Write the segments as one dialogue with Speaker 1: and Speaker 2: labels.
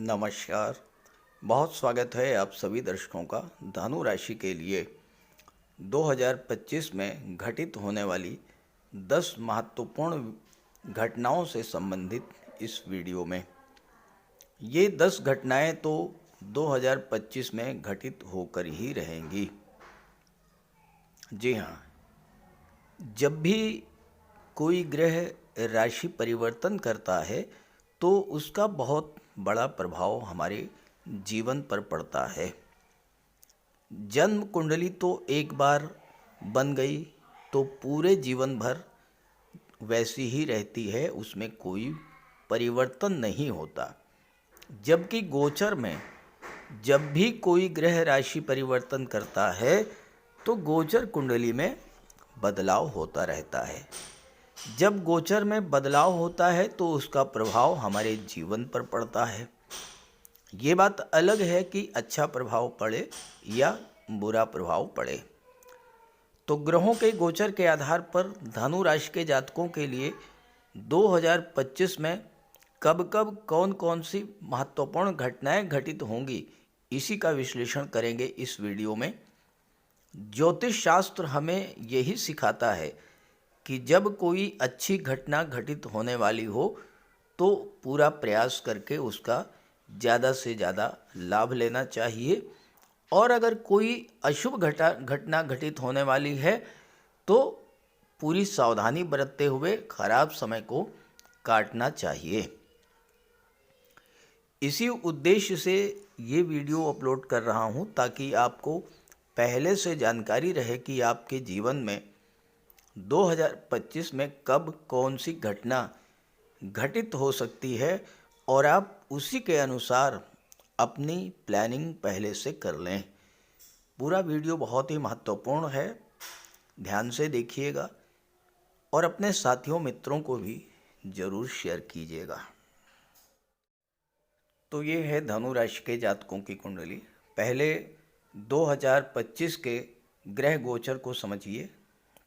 Speaker 1: नमस्कार। बहुत स्वागत है आप सभी दर्शकों का धनु राशि के लिए 2025 में घटित होने वाली 10 महत्वपूर्ण घटनाओं से संबंधित इस वीडियो में। ये 10 घटनाएं तो 2025 में घटित होकर ही रहेंगी। जी हाँ, जब भी कोई ग्रह राशि परिवर्तन करता है तो उसका बहुत बड़ा प्रभाव हमारे जीवन पर पड़ता है। जन्म कुंडली तो एक बार बन गई तो पूरे जीवन भर वैसी ही रहती है, उसमें कोई परिवर्तन नहीं होता। जबकि गोचर में जब भी कोई ग्रह राशि परिवर्तन करता है तो गोचर कुंडली में बदलाव होता रहता है। जब गोचर में बदलाव होता है तो उसका प्रभाव हमारे जीवन पर पड़ता है। ये बात अलग है कि अच्छा प्रभाव पड़े या बुरा प्रभाव पड़े। तो ग्रहों के गोचर के आधार पर धनु राशि के जातकों के लिए 2025 में कब कब कौन कौन सी महत्वपूर्ण घटनाएं घटित होंगी, इसी का विश्लेषण करेंगे इस वीडियो में। ज्योतिष शास्त्र हमें यही सिखाता है कि जब कोई अच्छी घटना घटित होने वाली हो तो पूरा प्रयास करके उसका ज़्यादा से ज़्यादा लाभ लेना चाहिए, और अगर कोई अशुभ घटना घटित होने वाली है तो पूरी सावधानी बरतते हुए खराब समय को काटना चाहिए। इसी उद्देश्य से ये वीडियो अपलोड कर रहा हूँ ताकि आपको पहले से जानकारी रहे कि आपके जीवन में 2025 में कब कौन सी घटना घटित हो सकती है और आप उसी के अनुसार अपनी प्लानिंग पहले से कर लें। पूरा वीडियो बहुत ही महत्वपूर्ण है, ध्यान से देखिएगा और अपने साथियों मित्रों को भी ज़रूर शेयर कीजिएगा। तो ये है धनु राशि के जातकों की कुंडली। पहले 2025 के ग्रह गोचर को समझिए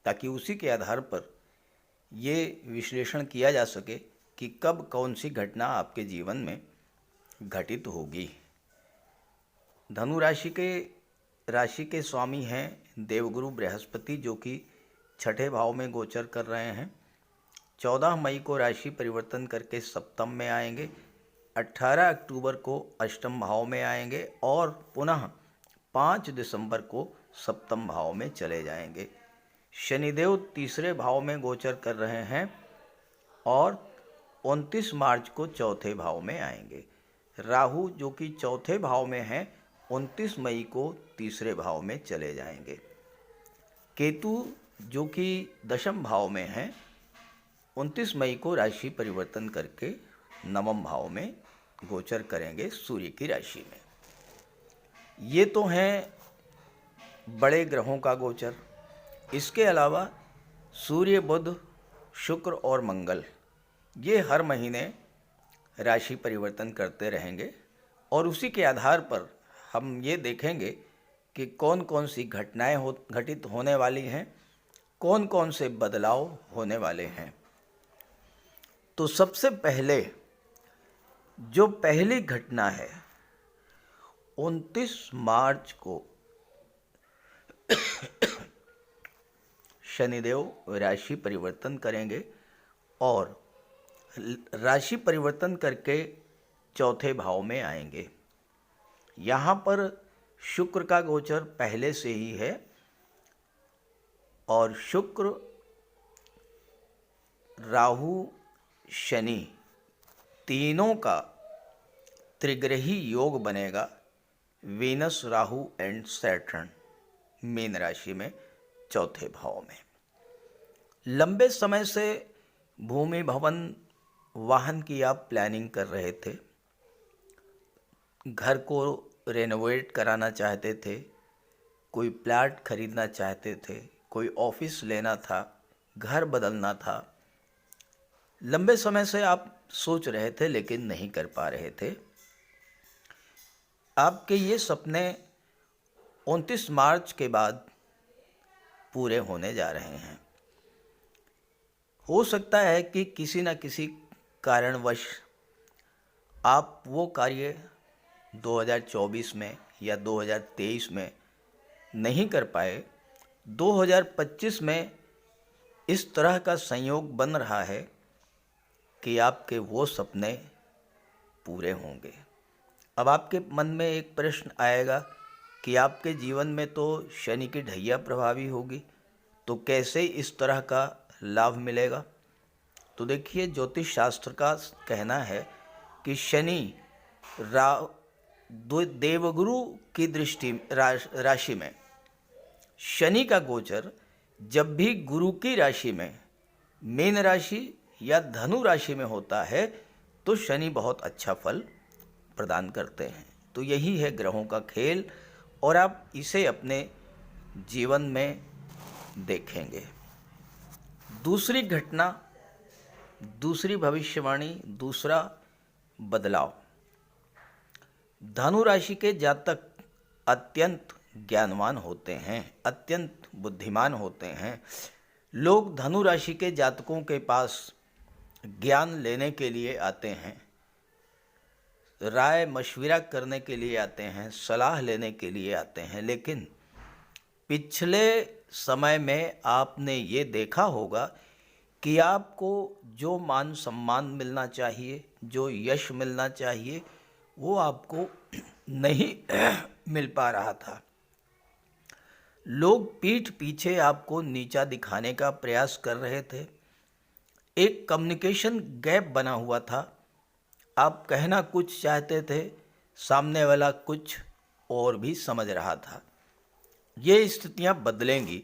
Speaker 1: ताकि उसी के आधार पर ये विश्लेषण किया जा सके कि कब कौन सी घटना आपके जीवन में घटित होगी। धनु राशि के स्वामी हैं देवगुरु बृहस्पति, जो कि छठे भाव में गोचर कर रहे हैं। 14 मई को राशि परिवर्तन करके सप्तम में आएंगे, 18 अक्टूबर को अष्टम भाव में आएंगे और पुनः 5 दिसंबर को सप्तम भाव में चले जाएंगे। शनिदेव तीसरे भाव में गोचर कर रहे हैं और 29 मार्च को चौथे भाव में आएंगे। राहु जो कि चौथे भाव में हैं 29 मई को तीसरे भाव में चले जाएंगे। केतु जो कि दशम भाव में हैं 29 मई को राशि परिवर्तन करके नवम भाव में गोचर करेंगे सूर्य की राशि में। ये तो हैं बड़े ग्रहों का गोचर। इसके अलावा सूर्य, बुध, शुक्र और मंगल ये हर महीने राशि परिवर्तन करते रहेंगे और उसी के आधार पर हम ये देखेंगे कि कौन कौन सी घटनाएं घटित होने वाली हैं, कौन कौन से बदलाव होने वाले हैं। तो सबसे पहले जो पहली घटना है 29 मार्च को शनिदेव राशि परिवर्तन करेंगे और राशि परिवर्तन करके चौथे भाव में आएंगे। यहाँ पर शुक्र का गोचर पहले से ही है और शुक्र, राहु, शनि तीनों का त्रिग्रही योग बनेगा। Venus, Rahu and Saturn mean राशि में चौथे भाव में। लंबे समय से भूमि, भवन, वाहन की आप प्लानिंग कर रहे थे, घर को रेनोवेट कराना चाहते थे, कोई प्लाट खरीदना चाहते थे, कोई ऑफिस लेना था, घर बदलना था। लंबे समय से आप सोच रहे थे लेकिन नहीं कर पा रहे थे। आपके ये सपने 29 मार्च के बाद पूरे होने जा रहे हैं। हो सकता है कि किसी न किसी कारणवश आप वो कार्य 2024 में या 2023 में नहीं कर पाए, 2025 में इस तरह का संयोग बन रहा है कि आपके वो सपने पूरे होंगे। अब आपके मन में एक प्रश्न आएगा कि आपके जीवन में तो शनि की ढैया प्रभावी होगी, तो कैसे इस तरह का लाभ मिलेगा। तो देखिए, ज्योतिष शास्त्र का कहना है कि शनि देवगुरु की दृष्टि राशि में शनि का गोचर जब भी गुरु की राशि में मीन राशि या धनु राशि में होता है तो शनि बहुत अच्छा फल प्रदान करते हैं। तो यही है ग्रहों का खेल, और आप इसे अपने जीवन में देखेंगे। दूसरी घटना, दूसरी भविष्यवाणी, दूसरा बदलाव। धनु राशि के जातक अत्यंत ज्ञानवान होते हैं, अत्यंत बुद्धिमान होते हैं। लोग धनु राशि के जातकों के पास ज्ञान लेने के लिए आते हैं, राय मशविरा करने के लिए आते हैं, सलाह लेने के लिए आते हैं। लेकिन पिछले समय में आपने ये देखा होगा कि आपको जो मान सम्मान मिलना चाहिए, जो यश मिलना चाहिए, वो आपको नहीं मिल पा रहा था। लोग पीठ पीछे आपको नीचा दिखाने का प्रयास कर रहे थे। एक कम्युनिकेशन गैप बना हुआ था। आप कहना कुछ चाहते थे, सामने वाला कुछ और भी समझ रहा था। ये स्थितियां बदलेंगी,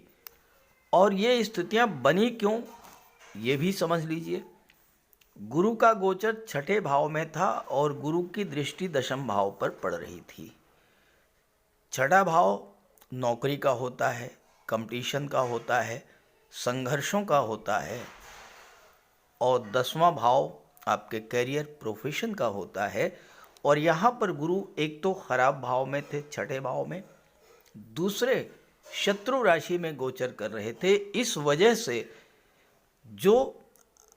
Speaker 1: और ये स्थितियां बनी क्यों, ये भी समझ लीजिए। गुरु का गोचर छठे भाव में था और गुरु की दृष्टि दशम भाव पर पड़ रही थी। छठा भाव नौकरी का होता है, कंपटीशन का होता है, संघर्षों का होता है, और 10वां भाव आपके करियर प्रोफेशन का होता है। और यहाँ पर गुरु एक तो खराब भाव में थे, छठे भाव में, दूसरे शत्रु राशि में गोचर कर रहे थे। इस वजह से जो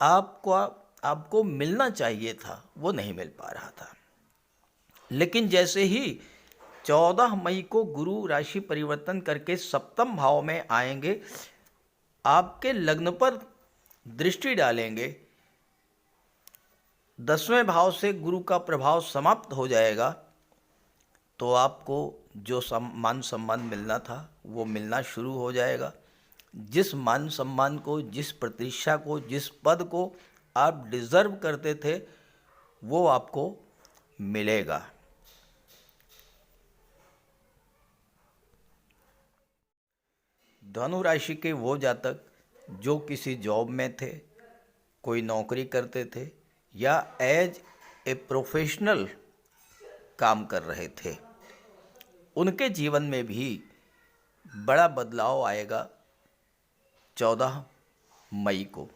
Speaker 1: आपको मिलना चाहिए था वो नहीं मिल पा रहा था। लेकिन जैसे ही 14 मई को गुरु राशि परिवर्तन करके सप्तम भाव में आएंगे, आपके लग्न पर दृष्टि डालेंगे, 10वें भाव से गुरु का प्रभाव समाप्त हो जाएगा, तो आपको जो मान सम्मान मिलना था वो मिलना शुरू हो जाएगा। जिस मान सम्मान को, जिस प्रतिष्ठा को, जिस पद को आप डिजर्व करते थे वो आपको मिलेगा। धनु राशि के वो जातक जो किसी जॉब में थे, कोई नौकरी करते थे या एज ए प्रोफेशनल काम कर रहे थे, उनके जीवन में भी बड़ा बदलाव आएगा 14 मई को।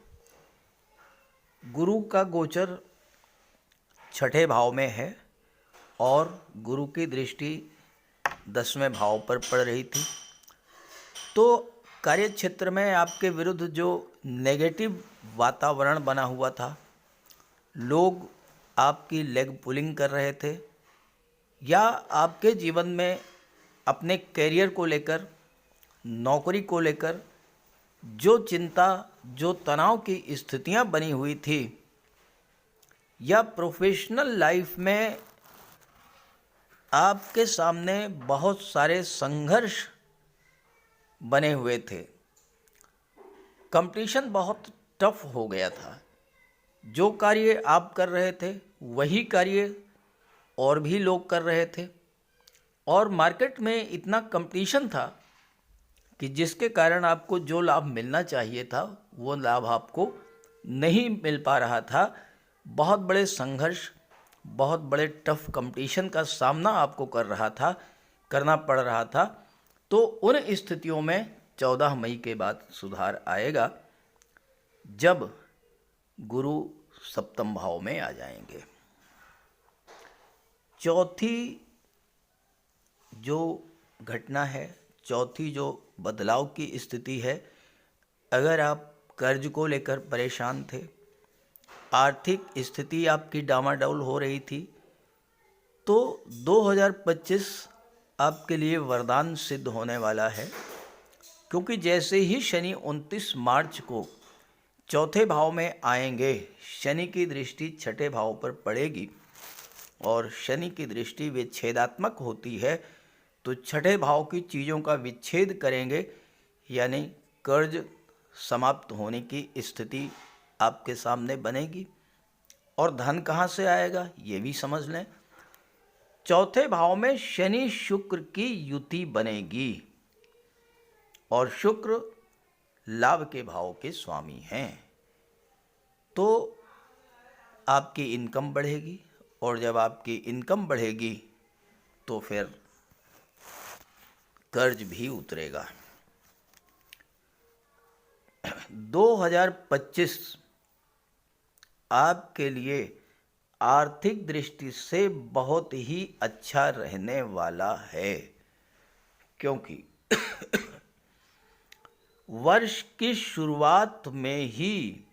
Speaker 1: गुरु का गोचर छठे भाव में है और गुरु की दृष्टि 10वें भाव पर पड़ रही थी। तो कार्य क्षेत्र में आपके विरुद्ध जो नेगेटिव वातावरण बना हुआ था, लोग आपकी लेग पुलिंग कर रहे थे, या आपके जीवन में अपने करियर को लेकर, नौकरी को लेकर जो चिंता, जो तनाव की स्थितियां बनी हुई थी, या प्रोफेशनल लाइफ में आपके सामने बहुत सारे संघर्ष बने हुए थे, कंपटीशन बहुत टफ हो गया था। जो कार्य आप कर रहे थे वही कार्य और भी लोग कर रहे थे, और मार्केट में इतना कंपटीशन था कि जिसके कारण आपको जो लाभ मिलना चाहिए था वो लाभ आपको नहीं मिल पा रहा था। बहुत बड़े संघर्ष, बहुत बड़े टफ कंपटीशन का सामना आपको करना पड़ रहा था। तो उन स्थितियों में 14 मई के बाद सुधार आएगा जब गुरु सप्तम भाव में आ जाएंगे। चौथी जो घटना है, चौथी जो बदलाव की स्थिति है, अगर आप कर्ज को लेकर परेशान थे, आर्थिक स्थिति आपकी डामाडोल हो रही थी, तो 2025 आपके लिए वरदान सिद्ध होने वाला है, क्योंकि जैसे ही शनि 29 मार्च को चौथे भाव में आएंगे, शनि की दृष्टि छठे भाव पर पड़ेगी और शनि की दृष्टि विच्छेदात्मक होती है, तो छठे भाव की चीज़ों का विच्छेद करेंगे, यानी कर्ज समाप्त होने की स्थिति आपके सामने बनेगी। और धन कहाँ से आएगा ये भी समझ लें। चौथे भाव में शनि शुक्र की युति बनेगी और शुक्र लाभ के भाव के स्वामी हैं, तो आपकी इनकम बढ़ेगी और जब आपकी इनकम बढ़ेगी तो फिर कर्ज भी उतरेगा। 2025 आपके लिए आर्थिक दृष्टि से बहुत ही अच्छा रहने वाला है, क्योंकि वर्ष की शुरुआत में ही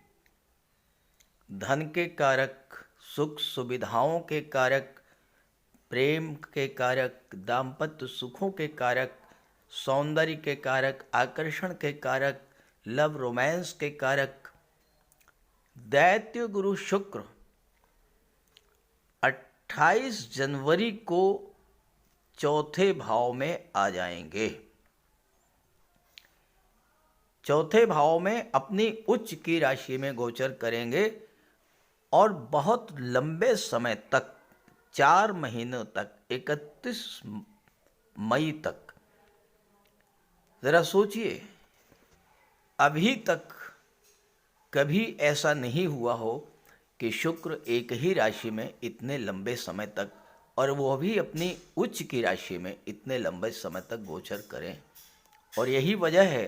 Speaker 1: धन के कारक, सुख सुविधाओं के कारक, प्रेम के कारक, दाम्पत्य सुखों के कारक, सौंदर्य के कारक, आकर्षण के कारक, लव रोमांस के कारक दैत्य गुरु शुक्र 28 जनवरी को चौथे भाव में आ जाएंगे। चौथे भाव में अपनी उच्च की राशि में गोचर करेंगे और बहुत लंबे समय तक, 4 महीनों तक, 31 मई तक। ज़रा सोचिए, अभी तक कभी ऐसा नहीं हुआ हो कि शुक्र एक ही राशि में इतने लंबे समय तक, और वो भी अपनी उच्च की राशि में इतने लंबे समय तक गोचर करें। और यही वजह है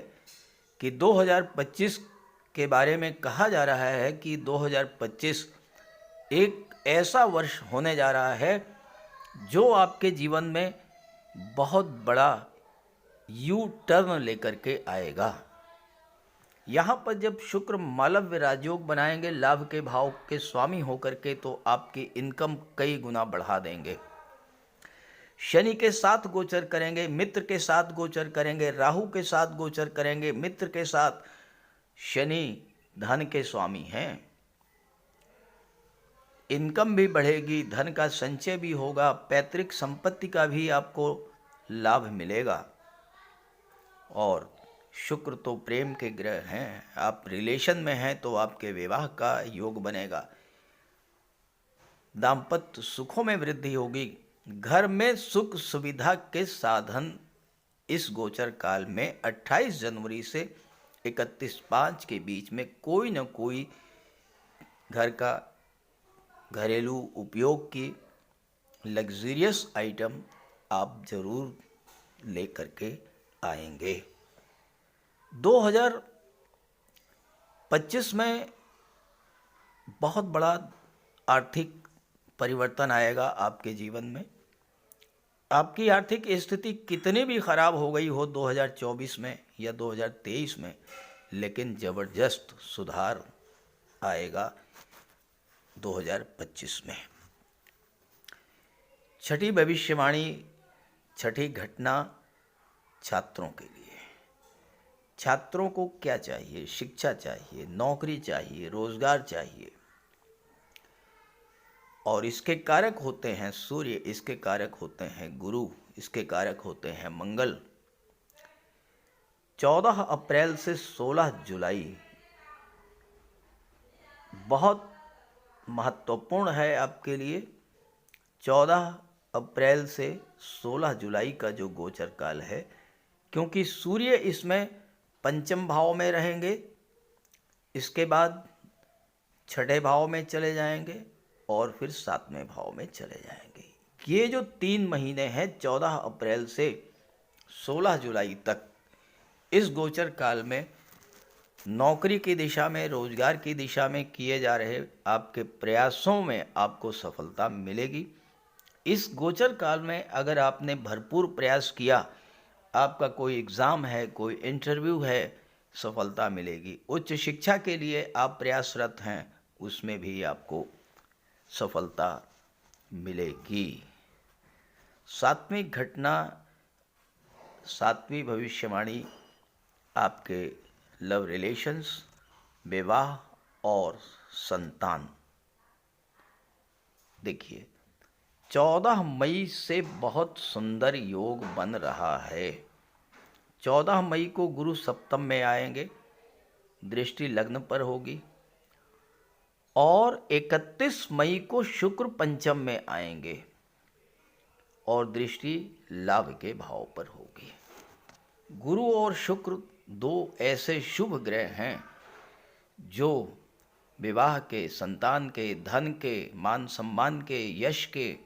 Speaker 1: कि 2025 के बारे में कहा जा रहा है कि 2025 एक ऐसा वर्ष होने जा रहा है जो आपके जीवन में बहुत बड़ा यू टर्न लेकर के आएगा। यहाँ पर जब शुक्र मालव्य राजयोग बनाएंगे लाभ के भाव के स्वामी होकर के, तो आपकी इनकम कई गुना बढ़ा देंगे। शनि के साथ गोचर करेंगे, मित्र के साथ गोचर करेंगे, राहु के साथ गोचर करेंगे, मित्र के साथ। शनि धन के स्वामी हैं, इनकम भी बढ़ेगी, धन का संचय भी होगा, पैतृक संपत्ति का भी आपको लाभ मिलेगा। और शुक्र तो प्रेम के ग्रह हैं, आप रिलेशन में हैं तो आपके विवाह का योग बनेगा, दाम्पत्य सुखों में वृद्धि होगी, घर में सुख सुविधा के साधन इस गोचर काल में 28 जनवरी से 31/5 के बीच में कोई न कोई घर का घरेलू उपयोग की लग्जरियस आइटम आप जरूर ले करके आएंगे। 2025 में बहुत बड़ा आर्थिक परिवर्तन आएगा आपके जीवन में। आपकी आर्थिक स्थिति कितनी भी खराब हो गई हो 2024 में या 2023 में, लेकिन ज़बरदस्त सुधार आएगा 2025 में। छठी भविष्यवाणी, छठी घटना छात्रों के लिए। छात्रों को क्या चाहिए? शिक्षा चाहिए, नौकरी चाहिए, रोजगार चाहिए। और इसके कारक होते हैं सूर्य, इसके कारक होते हैं गुरु, इसके कारक होते हैं मंगल। 14 अप्रैल से 16 जुलाई बहुत महत्वपूर्ण है आपके लिए। 14 अप्रैल से 16 जुलाई का जो गोचर काल है, क्योंकि सूर्य इसमें पंचम भाव में रहेंगे, इसके बाद छठे भाव में चले जाएंगे और फिर 7वें भाव में चले जाएंगे। ये जो 3 महीने हैं 14 अप्रैल से 16 जुलाई तक, इस गोचर काल में नौकरी की दिशा में, रोजगार की दिशा में किए जा रहे आपके प्रयासों में आपको सफलता मिलेगी। इस गोचर काल में अगर आपने भरपूर प्रयास किया, आपका कोई एग्ज़ाम है, कोई इंटरव्यू है, सफलता मिलेगी। उच्च शिक्षा के लिए आप प्रयासरत हैं, उसमें भी आपको सफलता मिलेगी। सातवीं घटना, सातवीं भविष्यवाणी आपके लव रिलेशंस, विवाह और संतान। देखिए, 14 मई से बहुत सुंदर योग बन रहा है। 14 मई को गुरु सप्तम में आएंगे, दृष्टि लग्न पर होगी, और 31 मई को शुक्र पंचम में आएंगे और दृष्टि लाभ के भाव पर होगी। गुरु और शुक्र दो ऐसे शुभ ग्रह हैं जो विवाह के, संतान के, धन के, मान सम्मान के, यश के,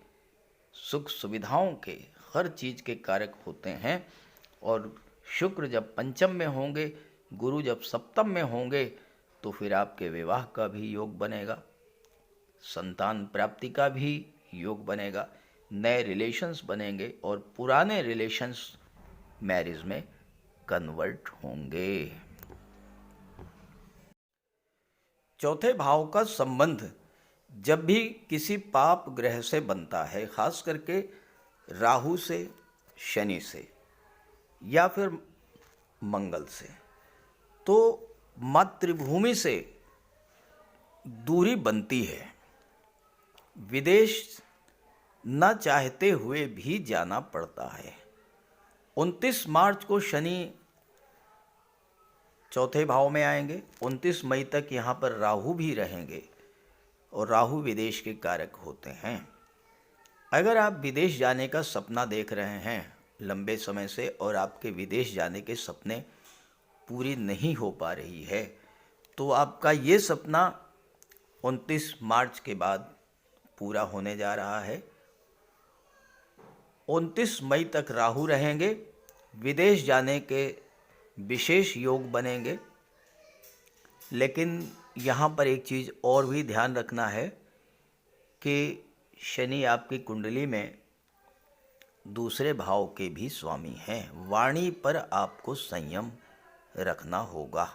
Speaker 1: सुख सुविधाओं के, हर चीज के कारक होते हैं। और शुक्र जब पंचम में होंगे, गुरु जब सप्तम में होंगे, तो फिर आपके विवाह का भी योग बनेगा, संतान प्राप्ति का भी योग बनेगा, नए रिलेशंस बनेंगे और पुराने रिलेशंस मैरिज में कन्वर्ट होंगे। चौथे भाव का संबंध जब भी किसी पाप ग्रह से बनता है, खास करके राहु से, शनि से या फिर मंगल से, तो मातृभूमि से दूरी बनती है। विदेश न चाहते हुए भी जाना पड़ता है। 29 मार्च को शनि चौथे भाव में आएंगे, 29 मई तक यहाँ पर राहु भी रहेंगे और राहु विदेश के कारक होते हैं। अगर आप विदेश जाने का सपना देख रहे हैं लंबे समय से और आपके विदेश जाने के सपने पूरी नहीं हो पा रही है, तो आपका ये सपना 29 मार्च के बाद पूरा होने जा रहा है। 29 मई तक राहु रहेंगे, विदेश जाने के विशेष योग बनेंगे। लेकिन यहाँ पर एक चीज़ और भी ध्यान रखना है कि शनि आपकी कुंडली में दूसरे भाव के भी स्वामी हैं। वाणी पर आपको संयम रखना होगा।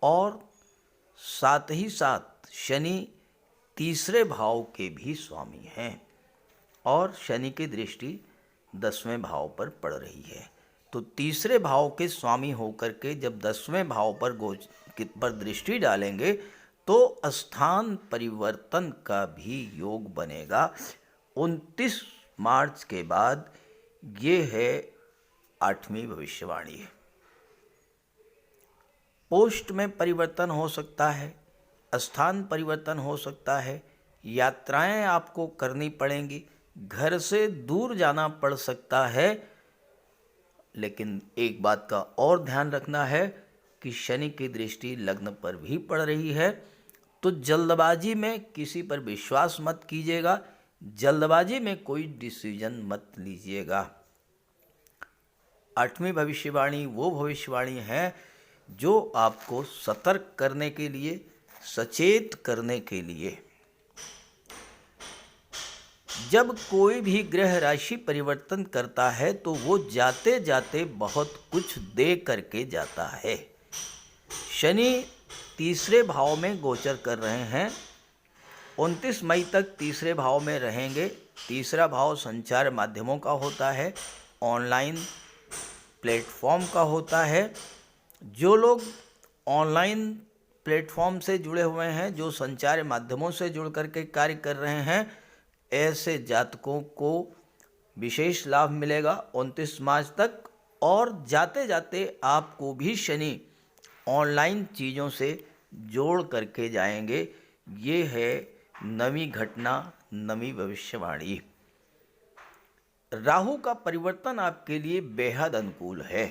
Speaker 1: और साथ ही साथ शनि तीसरे भाव के भी स्वामी हैं और शनि की दृष्टि 10वें भाव पर पड़ रही है। तो तीसरे भाव के स्वामी होकर के जब 10वें भाव पर दृष्टि डालेंगे तो स्थान परिवर्तन का भी योग बनेगा 29 मार्च के बाद। ये है 8वीं भविष्यवाणी। पोस्ट में परिवर्तन हो सकता है, स्थान परिवर्तन हो सकता है, यात्राएं आपको करनी पड़ेंगी, घर से दूर जाना पड़ सकता है। लेकिन एक बात का और ध्यान रखना है कि शनि की दृष्टि लग्न पर भी पड़ रही है, तो जल्दबाजी में किसी पर विश्वास मत कीजिएगा, जल्दबाजी में कोई डिसीजन मत लीजिएगा। 8वीं भविष्यवाणी वो भविष्यवाणी है जो आपको सतर्क करने के लिए, सचेत करने के लिए। जब कोई भी ग्रह राशि परिवर्तन करता है तो वो जाते जाते बहुत कुछ दे करके जाता है। शनि तीसरे भाव में गोचर कर रहे हैं, 29 मई तक तीसरे भाव में रहेंगे। तीसरा भाव संचार माध्यमों का होता है, ऑनलाइन प्लेटफॉर्म का होता है। जो लोग ऑनलाइन प्लेटफॉर्म से जुड़े हुए हैं, जो संचार माध्यमों से जुड़ करके कार्य कर रहे हैं, ऐसे जातकों को विशेष लाभ मिलेगा 29 मार्च तक। और जाते जाते आपको भी शनि ऑनलाइन चीज़ों से जोड़ करके जाएंगे। ये है नवी घटना, नवी भविष्यवाणी। राहु का परिवर्तन आपके लिए बेहद अनुकूल है।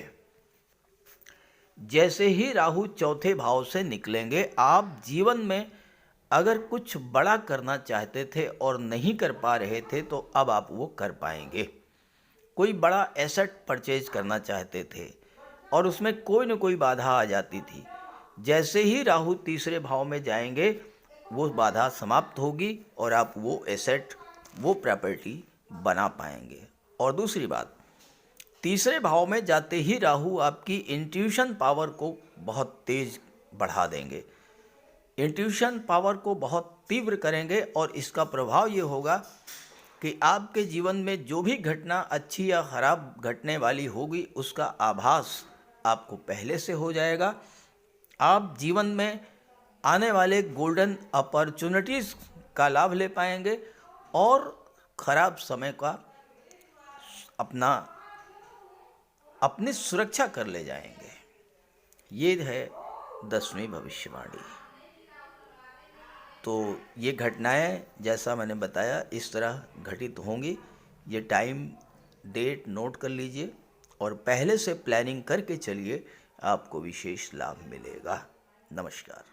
Speaker 1: जैसे ही राहु चौथे भाव से निकलेंगे, आप जीवन में अगर कुछ बड़ा करना चाहते थे और नहीं कर पा रहे थे तो अब आप वो कर पाएंगे। कोई बड़ा एसेट परचेज करना चाहते थे और उसमें कोई न कोई बाधा आ जाती थी, जैसे ही राहु तीसरे भाव में जाएंगे वो बाधा समाप्त होगी और आप वो एसेट, वो प्रॉपर्टी बना पाएंगे। और दूसरी बात, तीसरे भाव में जाते ही राहु आपकी इंट्यूशन पावर को बहुत तेज बढ़ा देंगे, इंट्यूशन पावर को बहुत तीव्र करेंगे और इसका प्रभाव ये होगा कि आपके जीवन में जो भी घटना अच्छी या खराब घटने वाली होगी उसका आभास आपको पहले से हो जाएगा। आप जीवन में आने वाले गोल्डन अपॉर्चुनिटीज़ का लाभ ले पाएंगे और खराब समय का अपनी सुरक्षा कर ले जाएंगे। ये है 10वीं भविष्यवाणी। तो ये घटनाएं जैसा मैंने बताया इस तरह घटित होंगी। ये टाइम डेट नोट कर लीजिए और पहले से प्लानिंग करके चलिए, आपको विशेष लाभ मिलेगा। नमस्कार।